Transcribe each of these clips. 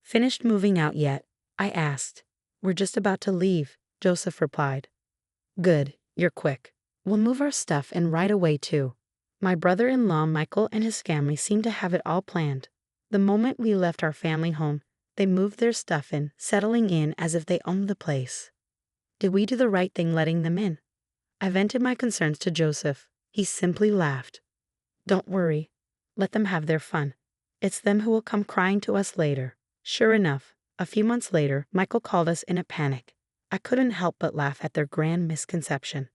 Finished moving out yet? I asked. We're just about to leave, Joseph replied. Good, you're quick. We'll move our stuff in right away too. My brother-in-law Michael and his family seemed to have it all planned. The moment we left our family home, they moved their stuff in, settling in as if they owned the place. Did we do the right thing letting them in? I vented my concerns to Joseph. He simply laughed. Don't worry. Let them have their fun. It's them who will come crying to us later. Sure enough, a few months later, Michael called us in a panic. I couldn't help but laugh at their grand misconception.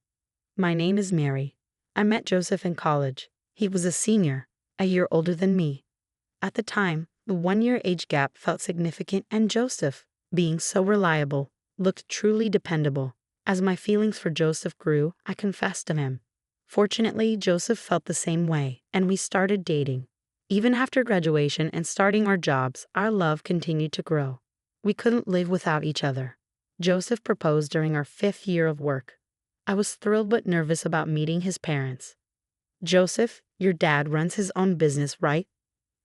My name is Mary. I met Joseph in college. He was a senior, a year older than me. At the time, the 1-year age gap felt significant, and Joseph, being so reliable, looked truly dependable. As my feelings for Joseph grew, I confessed to him. Fortunately, Joseph felt the same way, and we started dating. Even after graduation and starting our jobs, our love continued to grow. We couldn't live without each other. Joseph proposed during our 5th year of work. I was thrilled but nervous about meeting his parents. Joseph, your dad runs his own business, right?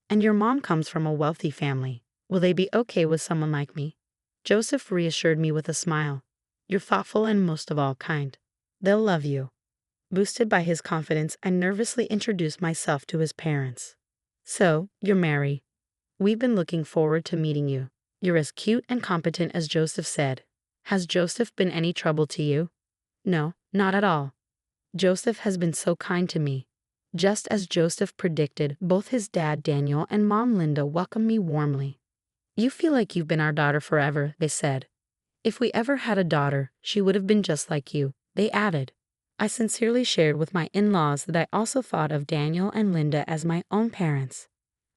And your mom comes from a wealthy family. Will they be okay with someone like me? Joseph reassured me with a smile. You're thoughtful and most of all kind. They'll love you. Boosted by his confidence, I nervously introduced myself to his parents. So, you're Mary. We've been looking forward to meeting you. You're as cute and competent as Joseph said. Has Joseph been any trouble to you? No, not at all. Joseph has been so kind to me. Just as Joseph predicted, both his dad Daniel and mom Linda welcomed me warmly. You feel like you've been our daughter forever, they said. If we ever had a daughter, she would have been just like you, they added. I sincerely shared with my in-laws that I also thought of Daniel and Linda as my own parents.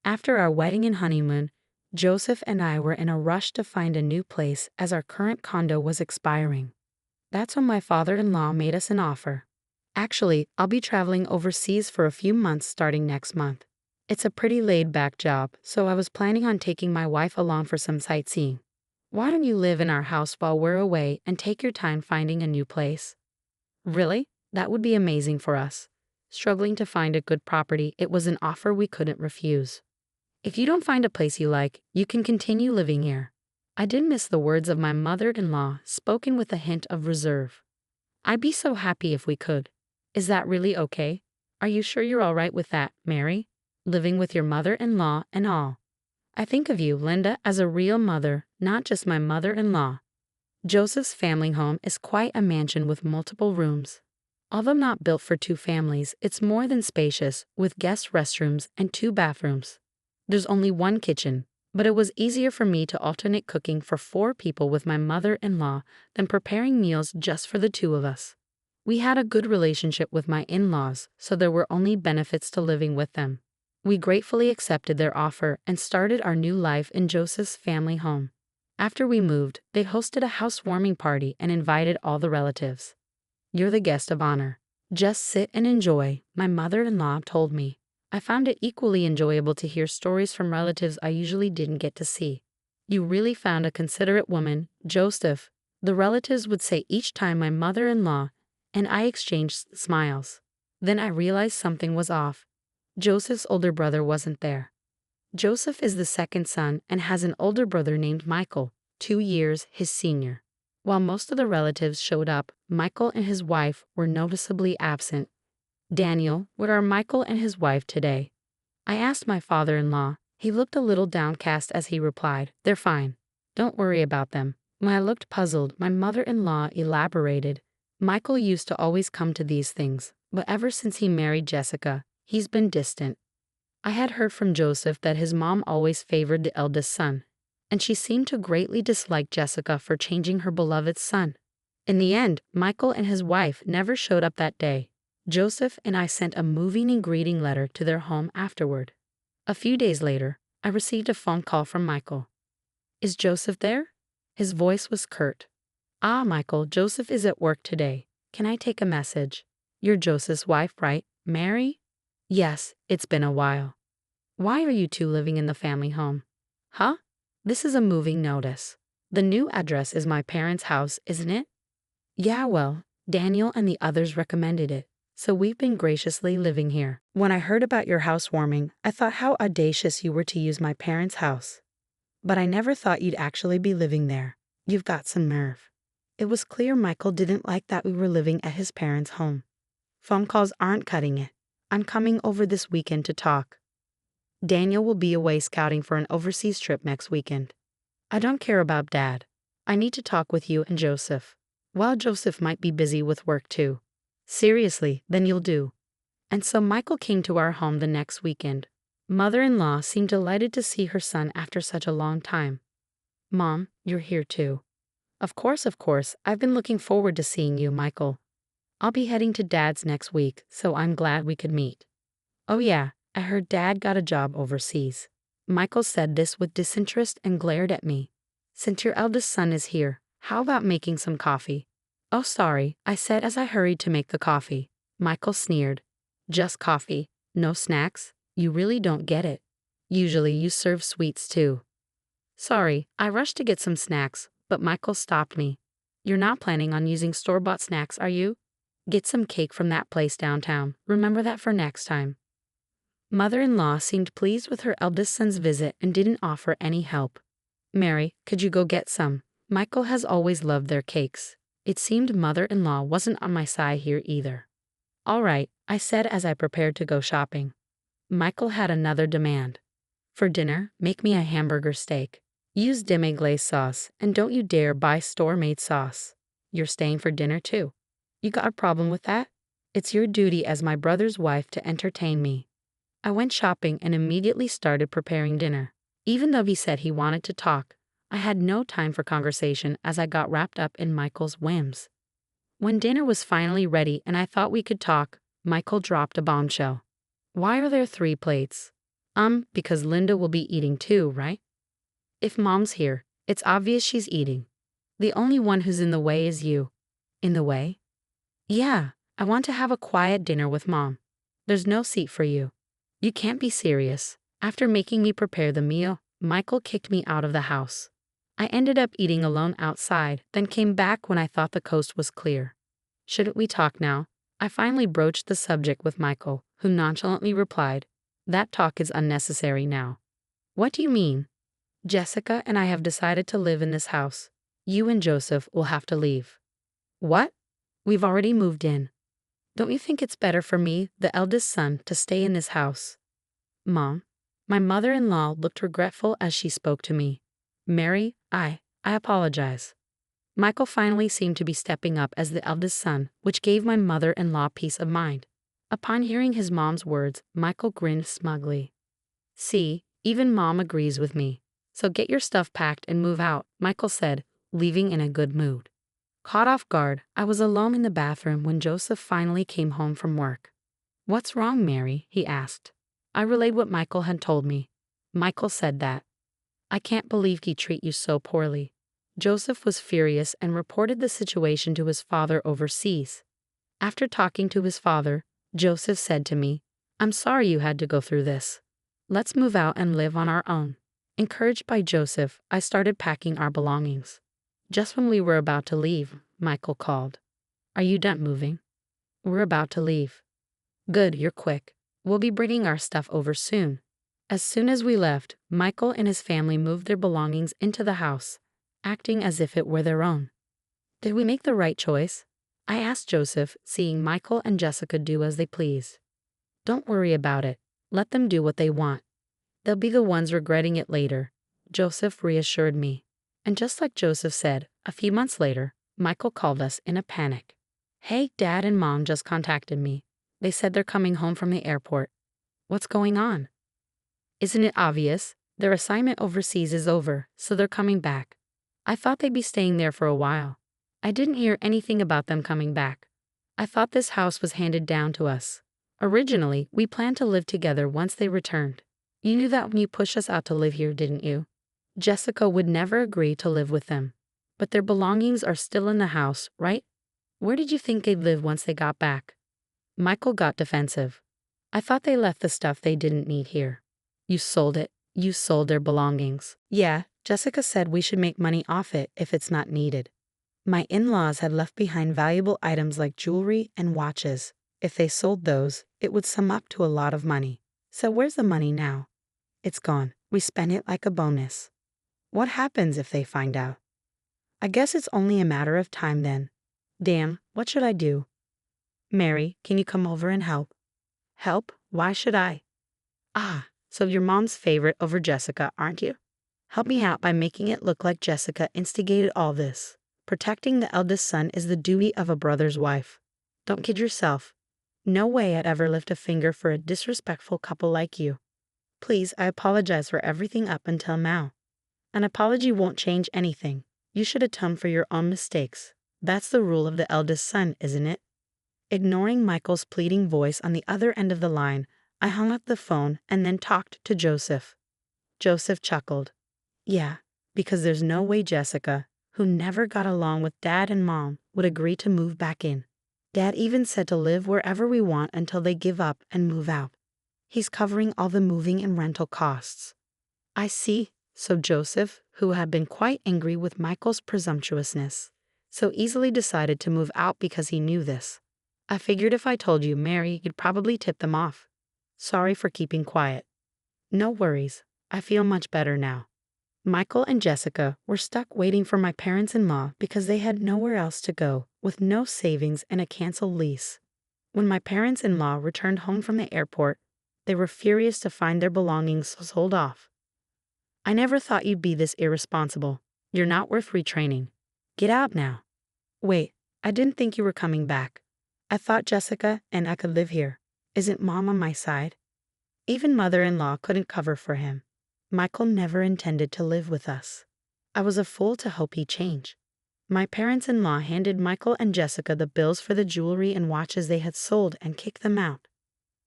After our wedding and honeymoon, Joseph and I were in a rush to find a new place as our current condo was expiring. That's when my father-in-law made us an offer. Actually, I'll be traveling overseas for a few months starting next month. It's a pretty laid-back job, so I was planning on taking my wife along for some sightseeing. Why don't you live in our house while we're away and take your time finding a new place? Really? That would be amazing for us. Struggling to find a good property, it was an offer we couldn't refuse. If you don't find a place you like, you can continue living here. I didn't miss the words of my mother-in-law, spoken with a hint of reserve. I'd be so happy if we could. Is that really okay? Are you sure you're all right with that, Mary? Living with your mother-in-law and all. I think of you, Linda, as a real mother, not just my mother-in-law. Joseph's family home is quite a mansion with multiple rooms. Although not built for 2 families, it's more than spacious, with guest restrooms and 2 bathrooms. There's only 1 kitchen, but it was easier for me to alternate cooking for 4 people with my mother-in-law than preparing meals just for the 2 of us. We had a good relationship with my in-laws, so there were only benefits to living with them. We gratefully accepted their offer and started our new life in Joseph's family home. After we moved, they hosted a housewarming party and invited all the relatives. You're the guest of honor. Just sit and enjoy, my mother-in-law told me. I found it equally enjoyable to hear stories from relatives I usually didn't get to see. You really found a considerate woman, Joseph, the relatives would say each time my mother-in-law and I exchanged smiles. Then I realized something was off. Joseph's older brother wasn't there. Joseph is the 2nd son and has an older brother named Michael, 2 years his senior. While most of the relatives showed up, Michael and his wife were noticeably absent. Daniel, where are Michael and his wife today? I asked my father-in-law. He looked a little downcast as he replied, They're fine. Don't worry about them. When I looked puzzled, my mother-in-law elaborated. Michael used to always come to these things, but ever since he married Jessica, he's been distant. I had heard from Joseph that his mom always favored the eldest son, and she seemed to greatly dislike Jessica for changing her beloved son. In the end, Michael and his wife never showed up that day. Joseph and I sent a moving and greeting letter to their home afterward. A few days later, I received a phone call from Michael. Is Joseph there? His voice was curt. Ah, Michael, Joseph is at work today. Can I take a message? You're Joseph's wife, right, Mary? Yes, it's been a while. Why are you 2 living in the family home? Huh? This is a moving notice. The new address is my parents' house, isn't it? Yeah, well, Daniel and the others recommended it, so we've been graciously living here. When I heard about your housewarming, I thought how audacious you were to use my parents' house. But I never thought you'd actually be living there. You've got some nerve. It was clear Michael didn't like that we were living at his parents' home. Phone calls aren't cutting it. I'm coming over this weekend to talk. Daniel will be away scouting for an overseas trip next weekend. I don't care about Dad. I need to talk with you and Joseph. Well, Joseph might be busy with work too. Seriously, then you'll do. And so Michael came to our home the next weekend. Mother-in-law seemed delighted to see her son after such a long time. Mom, you're here too. Of course, I've been looking forward to seeing you, Michael. I'll be heading to Dad's next week, so I'm glad we could meet. Oh yeah, I heard Dad got a job overseas. Michael said this with disinterest and glared at me. Since your eldest son is here, how about making some coffee? Oh sorry, I said as I hurried to make the coffee. Michael sneered. Just coffee, no snacks? You really don't get it. Usually you serve sweets too. Sorry, I rushed to get some snacks, but Michael stopped me. You're not planning on using store-bought snacks, are you? Get some cake from that place downtown. Remember that for next time. Mother-in-law seemed pleased with her eldest son's visit and didn't offer any help. Mary, could you go get some? Michael has always loved their cakes. It seemed mother-in-law wasn't on my side here either. All right, I said as I prepared to go shopping. Michael had another demand. For dinner, make me a hamburger steak. Use demi-glace sauce, and don't you dare buy store-made sauce. You're staying for dinner too. You got a problem with that? It's your duty as my brother's wife to entertain me. I went shopping and immediately started preparing dinner. Even though he said he wanted to talk, I had no time for conversation as I got wrapped up in Michael's whims. When dinner was finally ready and I thought we could talk, Michael dropped a bombshell. Why are there 3 plates? Because Linda will be eating too, right? If Mom's here, it's obvious she's eating. The only one who's in the way is you. In the way? Yeah, I want to have a quiet dinner with Mom. There's no seat for you. You can't be serious. After making me prepare the meal, Michael kicked me out of the house. I ended up eating alone outside, then came back when I thought the coast was clear. Shouldn't we talk now? I finally broached the subject with Michael, who nonchalantly replied, That talk is unnecessary now. What do you mean? Jessica and I have decided to live in this house. You and Joseph will have to leave. What? We've already moved in. Don't you think it's better for me, the eldest son, to stay in this house? Mom, my mother-in-law looked regretful as she spoke to me. Mary, I apologize. Michael finally seemed to be stepping up as the eldest son, which gave my mother-in-law peace of mind. Upon hearing his mom's words, Michael grinned smugly. See, even Mom agrees with me. So get your stuff packed and move out, Michael said, leaving in a good mood. Caught off guard, I was alone in the bathroom when Joseph finally came home from work. What's wrong, Mary? He asked. I relayed what Michael had told me. Michael said that. I can't believe he treated you so poorly. Joseph was furious and reported the situation to his father overseas. After talking to his father, Joseph said to me, I'm sorry you had to go through this. Let's move out and live on our own. Encouraged by Joseph, I started packing our belongings. Just when we were about to leave, Michael called. Are you done moving? We're about to leave. Good, you're quick. We'll be bringing our stuff over soon. As soon as we left, Michael and his family moved their belongings into the house, acting as if it were their own. Did we make the right choice? I asked Joseph, seeing Michael and Jessica do as they pleased. Don't worry about it. Let them do what they want. They'll be the ones regretting it later, Joseph reassured me. And just like Joseph said, a few months later, Michael called us in a panic. Hey, Dad and Mom just contacted me. They said they're coming home from the airport. What's going on? Isn't it obvious? Their assignment overseas is over, so they're coming back. I thought they'd be staying there for a while. I didn't hear anything about them coming back. I thought this house was handed down to us. Originally, we planned to live together once they returned. You knew that when you pushed us out to live here, didn't you? Jessica would never agree to live with them. But their belongings are still in the house, right? Where did you think they'd live once they got back? Michael got defensive. I thought they left the stuff they didn't need here. You sold it. You sold their belongings. Yeah, Jessica said we should make money off it if it's not needed. My in-laws had left behind valuable items like jewelry and watches. If they sold those, it would sum up to a lot of money. So where's the money now? It's gone. We spent it like a bonus. What happens if they find out? I guess it's only a matter of time then. Damn, what should I do? Mary, can you come over and help? Help? Why should I? Ah, so you're mom's favorite over Jessica, aren't you? Help me out by making it look like Jessica instigated all this. Protecting the eldest son is the duty of a brother's wife. Don't kid yourself. No way I'd ever lift a finger for a disrespectful couple like you. Please, I apologize for everything up until now. An apology won't change anything. You should atone for your own mistakes. That's the rule of the eldest son, isn't it? Ignoring Michael's pleading voice on the other end of the line, I hung up the phone and then talked to Joseph. Joseph chuckled. Yeah, because there's no way Jessica, who never got along with Dad and Mom, would agree to move back in. Dad even said to live wherever we want until they give up and move out. He's covering all the moving and rental costs. I see. So Joseph, who had been quite angry with Michael's presumptuousness, so easily decided to move out because he knew this. I figured if I told you, Mary, you'd probably tip them off. Sorry for keeping quiet. No worries. I feel much better now. Michael and Jessica were stuck waiting for my parents-in-law because they had nowhere else to go, with no savings and a canceled lease. When my parents-in-law returned home from the airport, they were furious to find their belongings sold off. I never thought you'd be this irresponsible. You're not worth retraining. Get out now. Wait, I didn't think you were coming back. I thought Jessica and I could live here. Isn't Mom on my side? Even mother-in-law couldn't cover for him. Michael never intended to live with us. I was a fool to hope he'd change. My parents-in-law handed Michael and Jessica the bills for the jewelry and watches they had sold and kicked them out.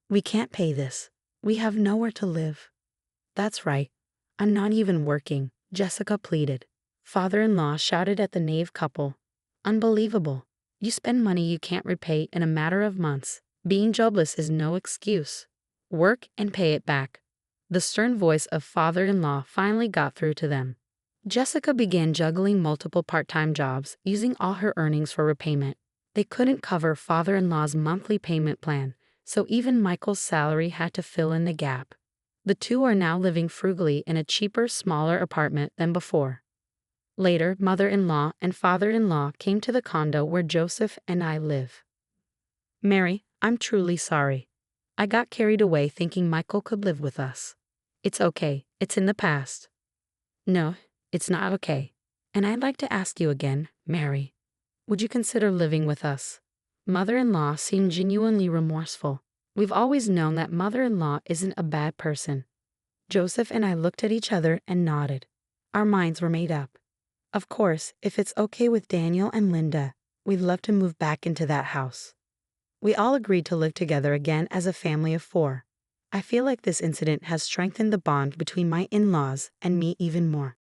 We can't pay this. We have nowhere to live. That's right. I'm not even working, Jessica pleaded. Father-in-law shouted at the knave couple. Unbelievable. You spend money you can't repay in a matter of months. Being jobless is no excuse. Work and pay it back. The stern voice of father-in-law finally got through to them. Jessica began juggling multiple part-time jobs, using all her earnings for repayment. They couldn't cover father-in-law's monthly payment plan, so even Michael's salary had to fill in the gap. The two are now living frugally in a cheaper, smaller apartment than before. Later, mother-in-law and father-in-law came to the condo where Joseph and I live. Mary, I'm truly sorry. I got carried away thinking Michael could live with us. It's okay. It's in the past. No, it's not okay. And I'd like to ask you again, Mary. Would you consider living with us? Mother-in-law seemed genuinely remorseful. We've always known that mother-in-law isn't a bad person. Joseph and I looked at each other and nodded. Our minds were made up. Of course, if it's okay with Daniel and Linda, we'd love to move back into that house. We all agreed to live together again as a family of 4. I feel like this incident has strengthened the bond between my in-laws and me even more.